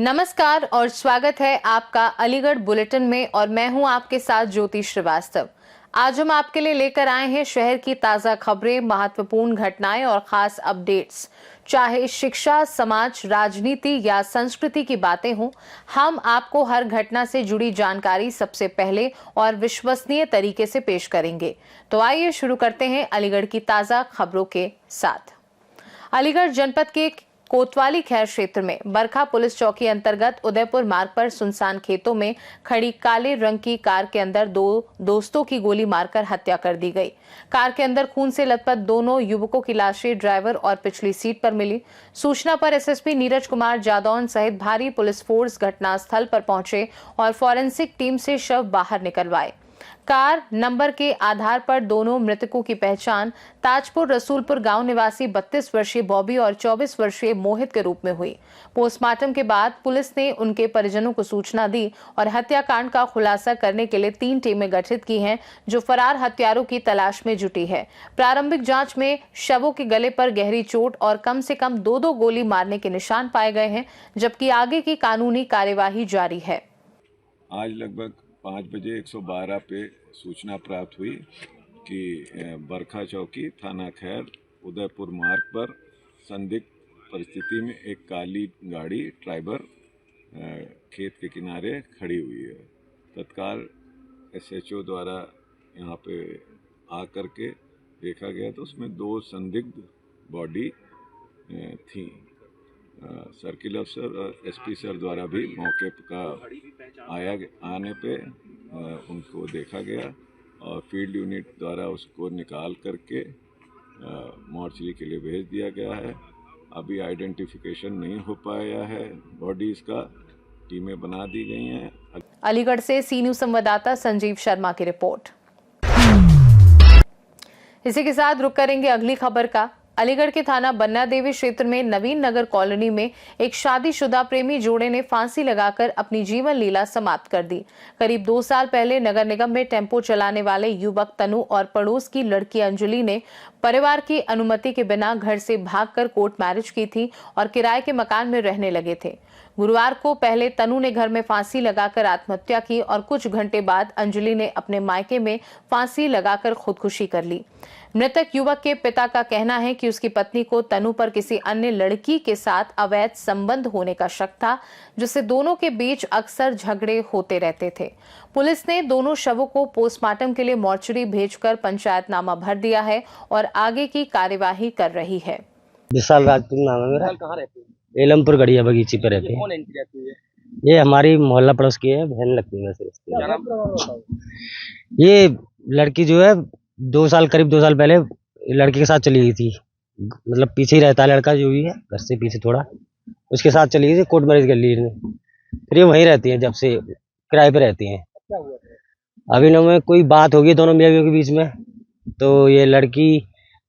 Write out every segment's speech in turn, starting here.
नमस्कार और स्वागत है आपका अलीगढ़ बुलेटिन में और मैं हूं आपके साथ ज्योति श्रीवास्तव। आज हम आपके लिए लेकर आए हैं शहर की ताजा खबरें, महत्वपूर्ण घटनाएं और खास अपडेट्स। चाहे शिक्षा, समाज, राजनीति या संस्कृति की बातें हों, हम आपको हर घटना से जुड़ी जानकारी सबसे पहले और विश्वसनीय तरीके से पेश करेंगे। तो आइए शुरू करते हैं अलीगढ़ की ताजा खबरों के साथ। अलीगढ़ जनपद के कोतवाली खैर क्षेत्र में बरखा पुलिस चौकी अंतर्गत उदयपुर मार्ग पर सुनसान खेतों में खड़ी काले रंग की कार के अंदर दो दोस्तों की गोली मारकर हत्या कर दी गई। कार के अंदर खून से लथपथ दोनों युवकों की लाशें ड्राइवर और पिछली सीट पर मिली। सूचना पर एसएसपी नीरज कुमार जादौन सहित भारी पुलिस फोर्स घटनास्थल पर पहुंचे और फॉरेंसिक टीम से शव बाहर निकलवाए। कार नंबर के आधार पर दोनों मृतकों की पहचान ताजपुर रसूलपुर गांव निवासी 32 वर्षीय बॉबी और 24 वर्षीय मोहित के रूप में हुई। पोस्टमार्टम के बाद पुलिस ने उनके परिजनों को सूचना दी और हत्याकांड का खुलासा करने के लिए 3 टीमें गठित की हैं, जो फरार हत्यारों की तलाश में जुटी है। प्रारंभिक जांच में शवों के गले पर गहरी चोट और कम से कम 2 गोली मारने के निशान पाए गए हैं, जबकि आगे की कानूनी कार्यवाही जारी है। आज लगभग 5 बजे 112 पे सूचना प्राप्त हुई कि बरखा चौकी थाना खैर उदयपुर मार्ग पर संदिग्ध परिस्थिति में एक काली गाड़ी ट्राइबर खेत के किनारे खड़ी हुई है। तत्काल एसएचओ द्वारा यहाँ पे आकर के देखा गया तो उसमें 2 संदिग्ध बॉडी थी। सर्किल अफसर और एसपी सर द्वारा भी मौके का आने पे उनको देखा गया और फील्ड यूनिट द्वारा उसको निकाल करके मॉर्चरी के लिए भेज दिया गया है। अभी आइडेंटिफिकेशन नहीं हो पाया है बॉडीज का, टीमें बना दी गई हैं। अलीगढ़ से सी न्यूज संवाददाता संजीव शर्मा की रिपोर्ट। इसी के साथ रुक करेंगे अगली खबर का। अलीगढ़ के थाना बन्ना देवी क्षेत्र में नवीन नगर कॉलोनी में एक शादीशुदा प्रेमी जोड़े ने फांसी लगाकर अपनी जीवन लीला समाप्त कर दी। करीब 2 साल पहले नगर निगम में टेम्पो चलाने वाले युवक तनु और पड़ोस की लड़की अंजलि ने परिवार की अनुमति के बिना घर से भागकर कोर्ट मैरिज की थी और किराए के मकान में रहने लगे थे। गुरुवार को पहले तनु ने घर में फांसी लगाकर आत्महत्या की और कुछ घंटे बाद अंजलि ने अपने मायके में फांसी लगाकर खुदकुशी कर ली। मृतक युवक के पिता का कहना है कि उसकी पत्नी को तनु पर किसी अन्य लड़की के साथ अवैध संबंध होने का शक था, जिससे दोनों के बीच अक्सर झगड़े होते रहते थे। पुलिस ने दोनों शवों को पोस्टमार्टम के लिए मॉर्चरी भेजकर पंचायतनामा भर दिया है और आगे की कार्यवाही कर रही है। विशाल राजपूत नाम है मेरा। कहाँ रहते हैं? एलमपुर गढ़िया बगीची पे रहते हैं। कौन एंट्री रहती है? ये हमारी मोहल्ला पड़ोस की है, बहन लगती है वैसे। क्या नाम? ये लड़की जो है करीब 2 साल पहले लड़के के साथ चली गई थी। मतलब पीछे ही रहता है लड़का, जो भी है घर से पीछे थोड़ा, उसके साथ चली गई थी। कोर्ट मैरिज कर ली इसने। फिर ये वहीं रहती है, जब से किराए पे रहती हैं। क्या हुआ था? अभी न में कोई बात होगी दोनों मियाँ बीवी के बीच में, तो ये लड़की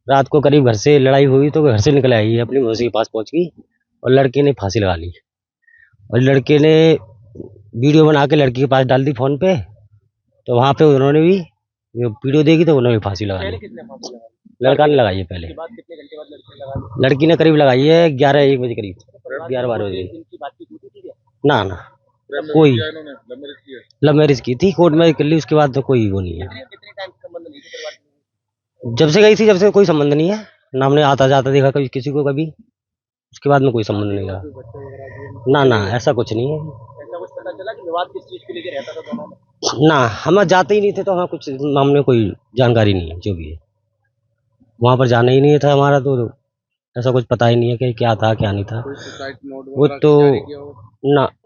रात को करीब घर से लड़ाई हुई तो घर से निकल आई, अपनी मौसी के पास पहुंच गई और लड़के ने फांसी लगा ली। और लड़के ने वीडियो बना के लड़की के पास डाल दी फोन पे, तो वहाँ पे उन्होंने भी वीडियो देखी तो उन्होंने फांसी लगा ली। किसने फांसी लगाई? लड़का ने लगाई है पहले। उसके बाद कितने घंटे बाद लड़की ने लगा लड़की ने करीब लगाई है 11-1 बजे करीब, 11-12 बजे। इनकी बातचीत होती थी क्या? ना कोई लव मैरिज की थी, कोर्ट मैरिज कर ली, उसके बाद तो कोई वो नहीं है। कितने टाइम से संबंध नहीं थे परिवार में? जब से गई थी जब से कोई संबंध नहीं है ना, हमने आता जाता देखा कभी किसी को कभी, उसके बाद में कोई संबंध नहीं रहा। ना ऐसा कुछ नहीं है। ऐसा कुछ पता चला कि विवाद किस चीज के लेके रहता था दोनों में? ना हम जाते ही नहीं थे, तो हमें कुछ मामले कोई जानकारी नहीं है। जो भी है वहाँ पर जाना ही नहीं था हमारा, तो ऐसा कुछ पता ही नहीं है कि क्या था क्या नहीं था।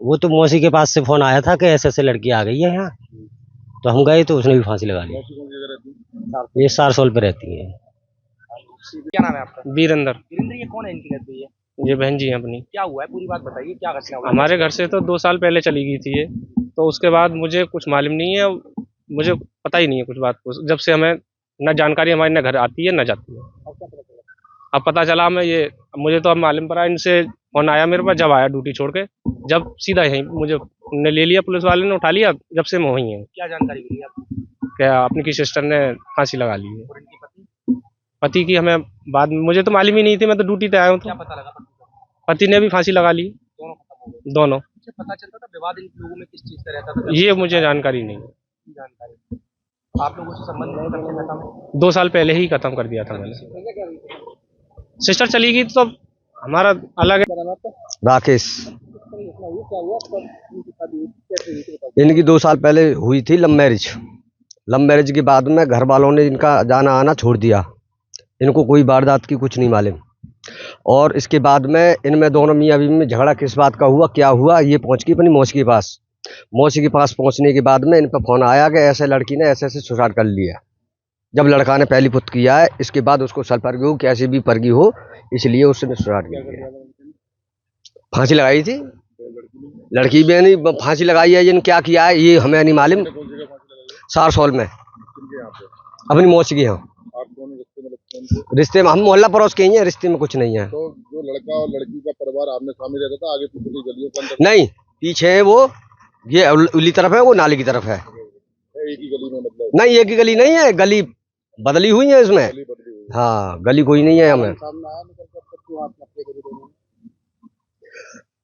वो तो मौसी के पास से फोन आया था कि ऐसे ऐसे लड़की आ गई है यहाँ, तो हम गए तो उसने भी फांसी लगा ली। ये 4 साल पे रहती है। क्या नाम है आपका? वीरेंद्र। वीरेंद्र, ये कौन एंट्री रहती है? ये बहन जी हैं अपनी। क्या हुआ है, पूरी बात बताइए, क्या घटना हुआ? हमारे घर से तो 2 साल पहले चली गई थी ये, तो उसके बाद मुझे कुछ मालूम नहीं है, मुझे पता ही नहीं है कुछ बात को। जब से हमें न जानकारी हमारे न घर आती है न जाती है। अब पता चला मुझे तो अब मालूम पड़ा, इनसे फोन आया मेरे पास जब आया ड्यूटी छोड़ के, जब सीधा यहीं मुझे ने ले लिया, पुलिस वाले ने उठा लिया, जब से मैं वहीं है। क्या जानकारी मिली आपको? क्या अपनी की सिस्टर ने फांसी लगा ली है। और इनकी पति? पति की हमें बाद में मुझे तो मालूम ही नहीं थी, मैं तो ड्यूटी पे आया हूँ। क्या पता लगा? पति ने भी फांसी लगा ली, दोनों खत्म हो गए? दोनों। से पता चलता था विवाद इन लोगों में किस चीज का रहता था? ये मुझे जानकारी नहीं है। जानकारी आप लोगों से संबंध नहीं करते खत्म? 2 साल पहले ही खत्म कर दिया था मैंने। सिस्टर चली गई तो हमारा अलग है। राकेश, इनकी 2 साल पहले हुई थी लव मैरिज। लव मैरिज के बाद में घर वालों ने इनका जाना आना छोड़ दिया। इनको कोई वारदात की कुछ नहीं मालूम। और इसके बाद में इनमें दोनों मियाँ बीवी में झगड़ा किस बात का हुआ, क्या हुआ, ये पहुँच गई अपनी मौसी के पास। मौसी के पास पहुँचने के बाद में इन पर फोन आया कि ऐसे लड़की ने ऐसे ऐसे सुसाइड कर लिया। जब लड़का ने पहली पुत किया है, इसके बाद उसको सलपरगी हो, कैसे भी परगी हो, इसलिए उसने सुसाइड कर लिया। फांसी लगाई थी लड़की भी नहीं, फांसी लगाई है। जिन क्या किया है ये हमें नहीं मालूम। सारसौल में अपनी मौसी के यहाँ। रिश्ते में हम मोहल्ला पड़ोस के ही हैं, रिश्ते में कुछ नहीं है। तो जो लड़का और लड़की का परिवार आमने सामने रहता था, आगे पीछे की गलियों के अंदर? नहीं, पीछे है वो, ये उली तरफ है, वो नाली की तरफ है। एक ही गली में मतलब? नहीं, एक ही गली नहीं है, गली बदली हुई है इसमें। गली बदली हुई? हाँ, गली कोई नहीं है हमें। सामने आया निकल कर क्यों आप अपने करी दोनों?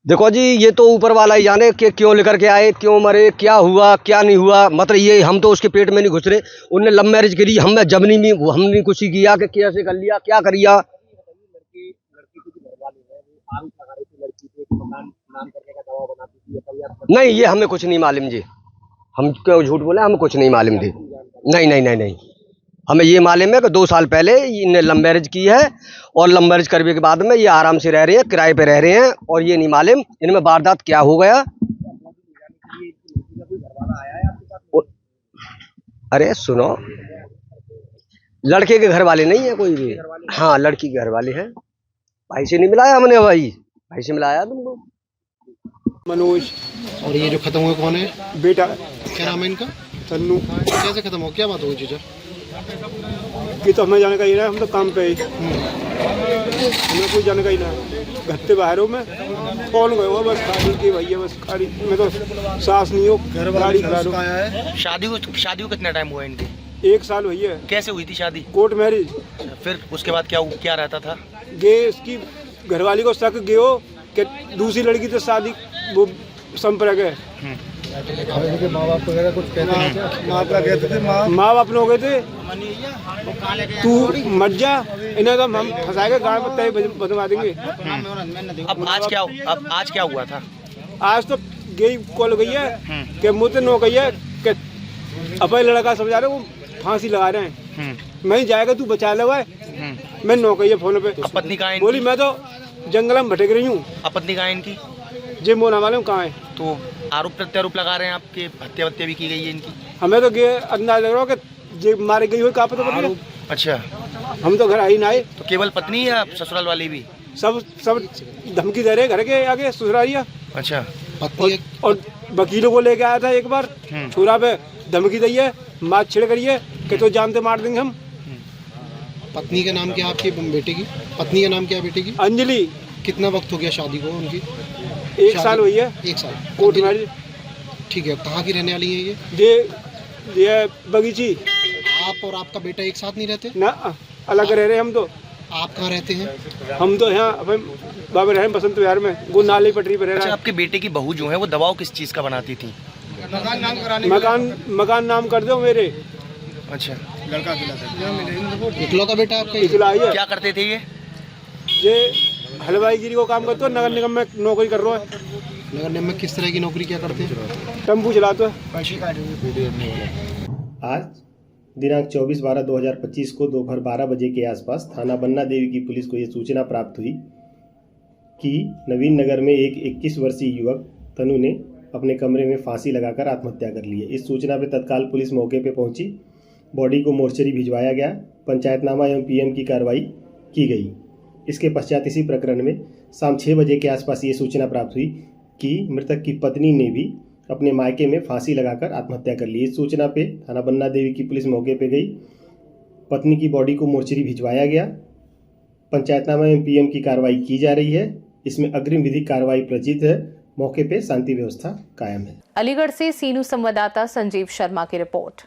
देखो जी, ये तो ऊपर वाला ही जाने कि क्यों लेकर के आए, क्यों मरे, क्या हुआ क्या नहीं हुआ। मतलब ये हम तो उसके पेट में नहीं घुस रहे। उनने लव मैरिज करी, हमने जबनी में हमने कुछ ही किया कि कैसे कर लिया, क्या करिया। लड़की को जो घर वाले हैं वो आरोप लगा रही थी लड़की को मकान नाम करने का दबाव बनाती थी। नहीं, ये हमें कुछ नहीं मालूम जी। हम क्यों झूठ बोले, हमें कुछ नहीं मालूम थी। नहीं नहीं नहीं नहीं, हमें ये मालूम है कि 2 साल पहले इनने लव मैरिज की है और लव मैरिज करने के बाद में ये आराम से रह रहे हैं, किराए पे रह रहे हैं। और ये नहीं मालूम इनमें वारदात क्या हो गया। अरे सुनो, लड़के के घर वाले नहीं है कोई भी। हाँ, लड़की के घर वाले हैं। भाई से नहीं मिलाया हमने, भाई से मिलाया तुमको। मनोज। और ये जो खत्म हुआ कौन है? बेटा। क्या नाम है इनका? तन्नू। कैसे खत्म हो, क्या बात हो गई जीजा? कि तो हमें जानकारी ना, हम तो काम पे ही, हमें कोई जानकारी ना। घर से बाहर हो, मैं कौन गए हो, बस खाली की भैया, बस खाली। मैं तो सास नहीं हो, गाड़ी खड़ा हो। शादी को कितना टाइम हुआ इनकी? 1 साल भैया। कैसे हुई थी शादी? Court marriage. फिर उसके बाद क्या रहता था? गे इसकी घरवाली को शक गए हो कि दूसरी लड़की से शादी वो संपर्क है। माँ बाप वगैरह कुछ कहते हैं? माँ बाप हो गए थे, तू मत जा, इन्हें तो हम फंसाएंगे, गाड़ में बदलवा देंगे। अब आज क्या हुआ था? आज तो गई कॉल गई है कि मुझे नो गई है कि अपने लड़का समझा रहे वो फांसी लगा रहे हैं। मैं ही जाएगा, तू बचा ले। मैं नो गई है फोन पे। पत्नी कहाँ है? बोली मैं तो जंगल में भटक रही हूँ। पत्नी कहाँ है इनकी? जे मोना मालूम कहाँ है। तो आरोप प्रत्यारोप लगा रहे हैं आपके, हत्या भी की गई है इनकी? हमें तो अंदाजा लग रहा हो कि जे मारी गई हो, कहाँ पता पड़। अच्छा, हम तो घर आई ना आए। तो केवल पत्नी या ससुराल वाली भी? सब धमकी दे रहे घर के आगे ससुरालिया। अच्छा, पत्नी और वकीलों को लेके आया था एक बार, छोरा पे धमकी दी है, मार छिड़ करी है कि तो जानते मार देंगे हम। पत्नी का नाम क्या आपके बेटे की? पत्नी का नाम क्या है बेटे की? अंजलि। कितना वक्त हो गया शादी को उनकी? 1 साल हुई है। 1 साल कोर्ट मैरिज। ठीक है, कहाँ की रहने वाली है ये बगीची। आप और आपका बेटा एक साथ नहीं रहते ना? अलग रह रहे हम तो। आप कहाँ रहते हैं? हम तो यहाँ अपने बाबा रहे बसंत विहार में, वो नाली पटरी पर रह रहा है। आपके बेटे की बहू जो है वो दबाव किस चीज का बनाती थी? मकान नाम कर दो मेरे। अच्छा, लड़का इकलौता बेटा आपका? इकलौता। क्या करते थे ये हलवाईगिरी को काम करते हो, नगर निगम में नौकरी कर रहा है। नगर निगम में किस तरह की नौकरी क्या करते हैं? टेम्पू चलाते हैं। आज दिनांक 24/12/2025 को दोपहर 12 बजे के आसपास थाना बन्ना देवी की पुलिस को ये सूचना प्राप्त हुई कि नवीन नगर में एक 21 वर्षीय युवक तनु ने अपने कमरे में फांसी लगाकर आत्महत्या कर ली है। इस सूचना पर तत्काल पुलिस मौके पर पहुंची, बॉडी को मोर्चरी भिजवाया गया, पंचायतनामा एवं पीएम की कार्रवाई की गई। इसके पश्चात इसी प्रकरण में शाम 6 बजे के आसपास ये सूचना प्राप्त हुई कि मृतक की पत्नी ने भी अपने मायके में फांसी लगाकर आत्महत्या कर ली। इस सूचना पे थाना बन्ना देवी की पुलिस मौके पे गई, पत्नी की बॉडी को मोर्चरी भिजवाया गया, पंचायतनामा एवं पीएम की कार्रवाई की जा रही है। इसमें अग्रिम विधिक कार्रवाई प्रचित है। मौके पे शांति व्यवस्था कायम है। अलीगढ़ से सीनू संवाददाता संजीव शर्मा की रिपोर्ट।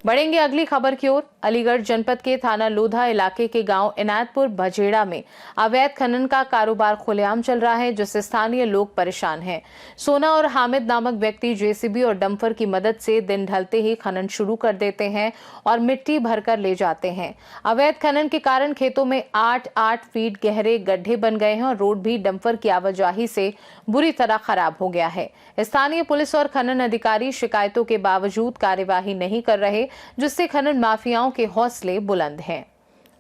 बढ़ेंगे अगली खबर की ओर। अलीगढ़ जनपद के थाना लोधा इलाके के गांव इनायतपुर बजेड़ा में अवैध खनन का कारोबार खुलेआम चल रहा है, जिससे स्थानीय लोग परेशान हैं। सोना और हामिद नामक व्यक्ति जेसीबी और डंपर की मदद से दिन ढलते ही खनन शुरू कर देते हैं और मिट्टी भरकर ले जाते हैं। अवैध खनन के कारण खेतों में 8-8 फीट गहरे गड्ढे बन गए हैं और रोड भी डंपर की आवाजाही से बुरी तरह खराब हो गया है। स्थानीय पुलिस और खनन अधिकारी शिकायतों के बावजूद कार्यवाही नहीं कर रहे, जिससे खनन माफियाओं के हौसले बुलंद हैं।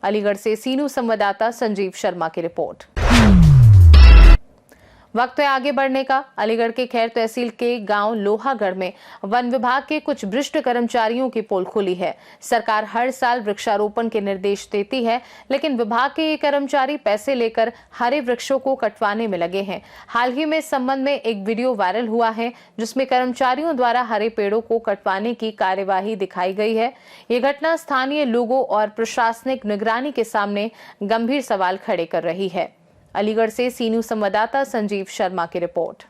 अलीगढ़ से सीनू संवाददाता संजीव शर्मा की रिपोर्ट। वक्त है आगे बढ़ने का। अलीगढ़ के खैर तहसील के गांव लोहागढ़ में वन विभाग के कुछ भ्रष्ट कर्मचारियों की पोल खुली है। सरकार हर साल वृक्षारोपण के निर्देश देती है, लेकिन विभाग के ये कर्मचारी पैसे लेकर हरे वृक्षों को कटवाने में लगे हैं। हाल ही में इस संबंध में एक वीडियो वायरल हुआ है, जिसमें कर्मचारियों द्वारा हरे पेड़ों को कटवाने की कार्यवाही दिखाई गई है। ये घटना स्थानीय लोगों और प्रशासनिक निगरानी के सामने गंभीर सवाल खड़े कर रही है। अलीगढ़ से सीनू संवाददाता संजीव शर्मा की रिपोर्ट।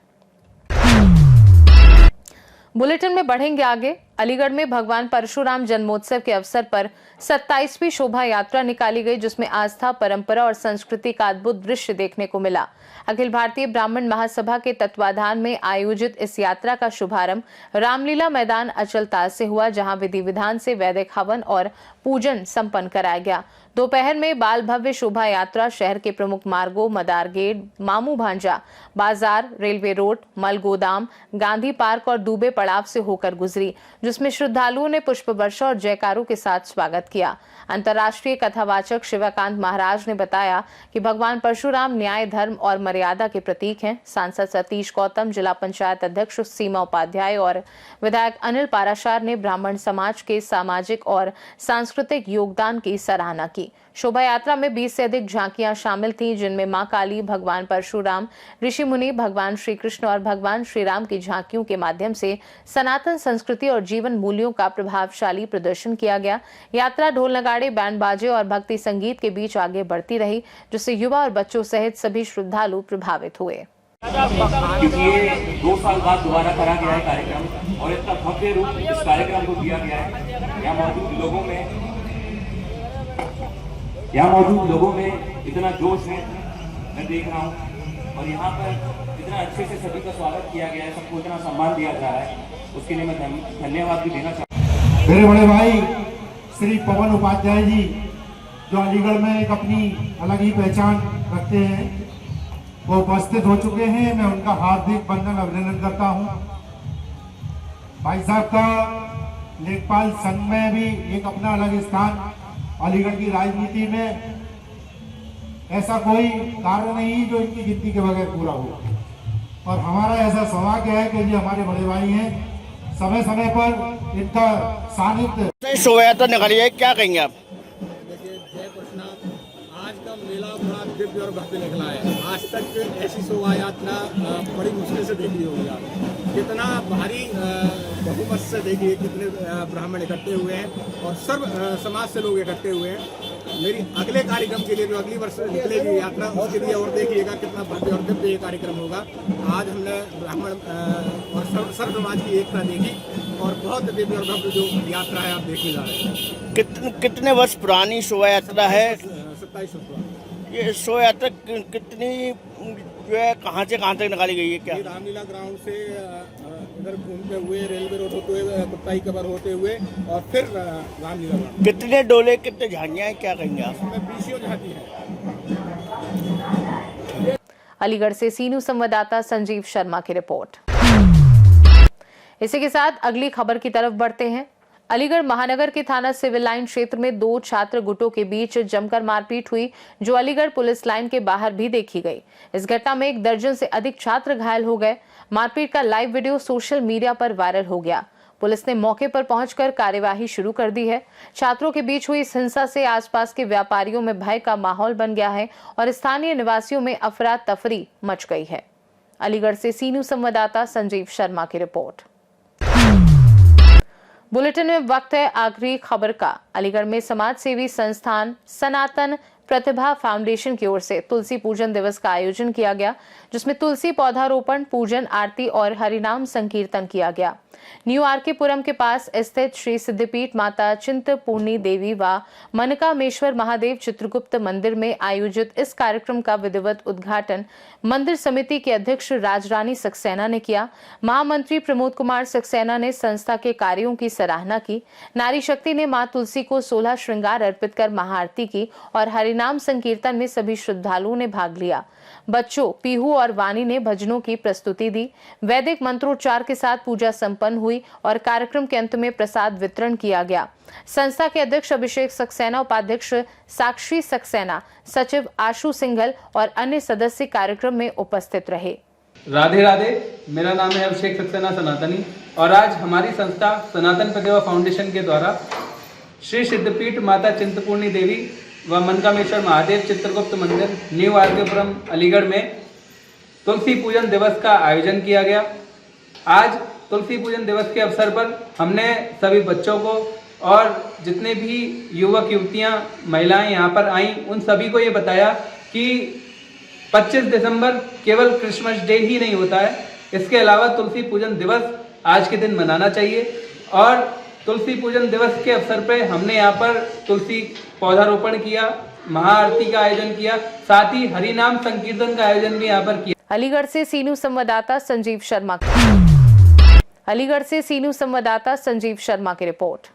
बुलेटिन में बढ़ेंगे आगे। अलीगढ़ में भगवान परशुराम जन्मोत्सव के अवसर पर 27वीं शोभा यात्रा निकाली गई, जिसमें आस्था, परंपरा और संस्कृति का अद्भुत दृश्य देखने को मिला। अखिल भारतीय ब्राह्मण महासभा के तत्वाधान में आयोजित इस यात्रा का शुभारंभ रामलीला मैदान अचलताल से हुआ, जहां विधि विधान से वैदिक हवन और पूजन संपन्न कराया गया। दोपहर में बाल भव्य शोभा यात्रा शहर के प्रमुख मार्गों मदार गेट, मामू भांजा बाजार, रेलवे रोड, मल गोदाम, गांधी पार्क और दुबे पड़ाव से होकर गुजरी, जिसमें श्रद्धालुओं ने पुष्प वर्षा और जयकारों के साथ स्वागत किया। अंतर्राष्ट्रीय कथावाचक शिवाकांत महाराज ने बताया कि भगवान परशुराम न्याय, धर्म और मर्यादा के प्रतीक हैं। सांसद सतीश गौतम, जिला पंचायत अध्यक्ष सीमा उपाध्याय और विधायक अनिल पाराशर ने ब्राह्मण समाज के सामाजिक और सांस्कृतिक योगदान की सराहना की। शोभा यात्रा में 20 से अधिक झांकियां शामिल थीं, जिनमें मां काली, भगवान परशुराम, ऋषि मुनि, भगवान श्री कृष्ण और भगवान श्री राम की झांकियों के माध्यम से सनातन संस्कृति और जीवन मूल्यों का प्रभावशाली प्रदर्शन किया गया। यात्रा ढोल नगाड़े, बैंड बाजे और भक्ति संगीत के बीच आगे बढ़ती रही, जिससे युवा और बच्चों सहित सभी श्रद्धालु प्रभावित हुए। क्योंकि ये 2 साल बाद दोबारा करा गया है कार्यक्रम और इतना भव्य रूप इस कार्यक्रम को दिया गया है। यहाँ मौजूद लोगों में इतना जोश है, मैं देख रहा हूँ, और यहाँ पर इतना अच्छे से सभी का स्वागत किया गया है, सबको इतना सम्मान दिया जा रहा है, उसके लिए मैं धन्यवाद भी देना चाहता हूँ। मेरे बड़े भाई श्री पवन उपाध्याय जी, जो अलीगढ़ में एक अपनी अलग ही पहचान रखते हैं, वो उपस्थित हो चुके हैं। मैं उनका हार्दिक वंदन अभिनंदन करता हूँ। भाई साहब का लेखपाल संघ में भी एक अपना अलग स्थान, अलीगढ़ की राजनीति में ऐसा कोई कार्य नहीं जो इनकी गिनती के बगैर पूरा हो, और हमारा ऐसा सौभाग्य है कि ये हमारे बड़े भाई हैं। समय समय पर इनका सानिध्य शोभा यात्रा निकाली है, क्या कहेंगे आप? देखिए, जय कृष्णा, आज का मेला बड़ा दिव्य और भव्य निकला है। आज तक ऐसी शोभा यात्रा बड़ी मुश्किल से देखी होगी आप। कितना भारी बहुमत से देखिए, कितने ब्राह्मण इकट्ठे हुए हैं और सर्व समाज से लोग इकट्ठे हुए हैं। मेरी अगले कार्यक्रम के लिए जो अगली वर्ष निकलेगी यात्रा, उसके लिए और देखिएगा कितना भव्य और दिव्य ये कार्यक्रम होगा। आज हमने ब्राह्मण और सर्व समाज की एकता देखी और बहुत दिव्य और भव्य जो यात्रा है आप देखने जा रहे हैं। कितने वर्ष पुरानी शोभा यात्रा है? 27 वर्ष। ये शोभा यात्रा कितनी जो है कहाँ से कहाँ तक निकाली गई है? क्या रामलीला ग्राउंड से इधर घूमते हुए, रेलवे रोड होते हुए, कुत्ताई कबर होते हुए और फिर रामलीला ग्राउंड। कितने डोले, कितने झांकियाँ हैं, क्या कहेंगे आप? इसमें 20 झांकी है। अलीगढ़ से सीनू संवाददाता संजीव शर्मा की रिपोर्ट। इसी के साथ अगली खबर की तरफ बढ़ते हैं। अलीगढ़ महानगर के थाना सिविल लाइन क्षेत्र में 2 छात्र गुटों के बीच जमकर मारपीट हुई, जो अलीगढ़ पुलिस लाइन के बाहर भी देखी गई। इस घटना में 1 दर्जन से अधिक छात्र घायल हो गए। मारपीट का लाइव वीडियो सोशल मीडिया पर वायरल हो गया। पुलिस ने मौके पर पहुंचकर कार्यवाही शुरू कर दी है। छात्रों के बीच हुई इस हिंसा से आसपास के व्यापारियों में भय का माहौल बन गया है और स्थानीय निवासियों में अफरा तफरी मच गई है। अलीगढ़ से सीनू संवाददाता संजीव शर्मा की रिपोर्ट। बुलेटिन में वक्त है आखिरी खबर का। अलीगढ़ में समाज सेवी संस्थान सनातन प्रतिभा फाउंडेशन की ओर से तुलसी पूजन दिवस का आयोजन किया गया, जिसमें तुलसी पौधारोपण, पूजन, आरती और हरिनाम संकीर्तन किया गया। न्यू आरकेपुरम के पास स्थित श्री सिद्धपीठ माता चिंतपूर्णी देवी व मनकामेश्वर महादेव चित्रगुप्त मंदिर में आयोजित इस कार्यक्रम का विधिवत उद्घाटन मंदिर समिति के अध्यक्ष राजरानी सक्सेना ने किया। महामंत्री प्रमोद कुमार सक्सेना ने संस्था के कार्यों की सराहना की। नारी शक्ति ने मां तुलसी को 16 श्रृंगार अर्पित कर महाआरती की और हरिनाम संकीर्तन में सभी श्रद्धालुओं ने भाग लिया। बच्चों पीहू और वानी ने भजनों की प्रस्तुति दी। वैदिक मंत्रोच्चार के साथ पूजा संपन्न हुई और कार्यक्रम के अंत में प्रसाद वितरण किया गया। संस्था के अध्यक्ष अभिषेक सक्सेना, उपाध्यक्ष साक्षी सक्सेना, सचिव आशु सिंघल और अन्य सदस्य कार्यक्रम में उपस्थित रहे। राधे राधे, मेरा नाम है अभिषेक सक्सेना सनातनी और आज हमारी संस्था सनातन प्रतिभा फाउंडेशन के द्वारा श्री सिद्धपीठ माता चिंतपूर्णी देवी व मनकामेश्वर महादेव चित्रगुप्त मंदिर न्यू आरकेपुरम अलीगढ़ में तुलसी पूजन दिवस का आयोजन किया गया। आज तुलसी पूजन दिवस के अवसर पर हमने सभी बच्चों को और जितने भी युवक युवतियां महिलाएं यहाँ पर आईं उन सभी को ये बताया कि 25 दिसंबर केवल क्रिसमस डे ही नहीं होता है, इसके अलावा तुलसी पूजन दिवस आज के दिन मनाना चाहिए। और तुलसी पूजन दिवस के अवसर पर हमने यहाँ पर तुलसी पौधारोपण किया, महाआरती का आयोजन किया, साथ ही हरिनाम संकीर्तन का आयोजन भी यहाँ पर किया। अलीगढ़ से सी न्यूज संवाददाता संजीव शर्मा की रिपोर्ट।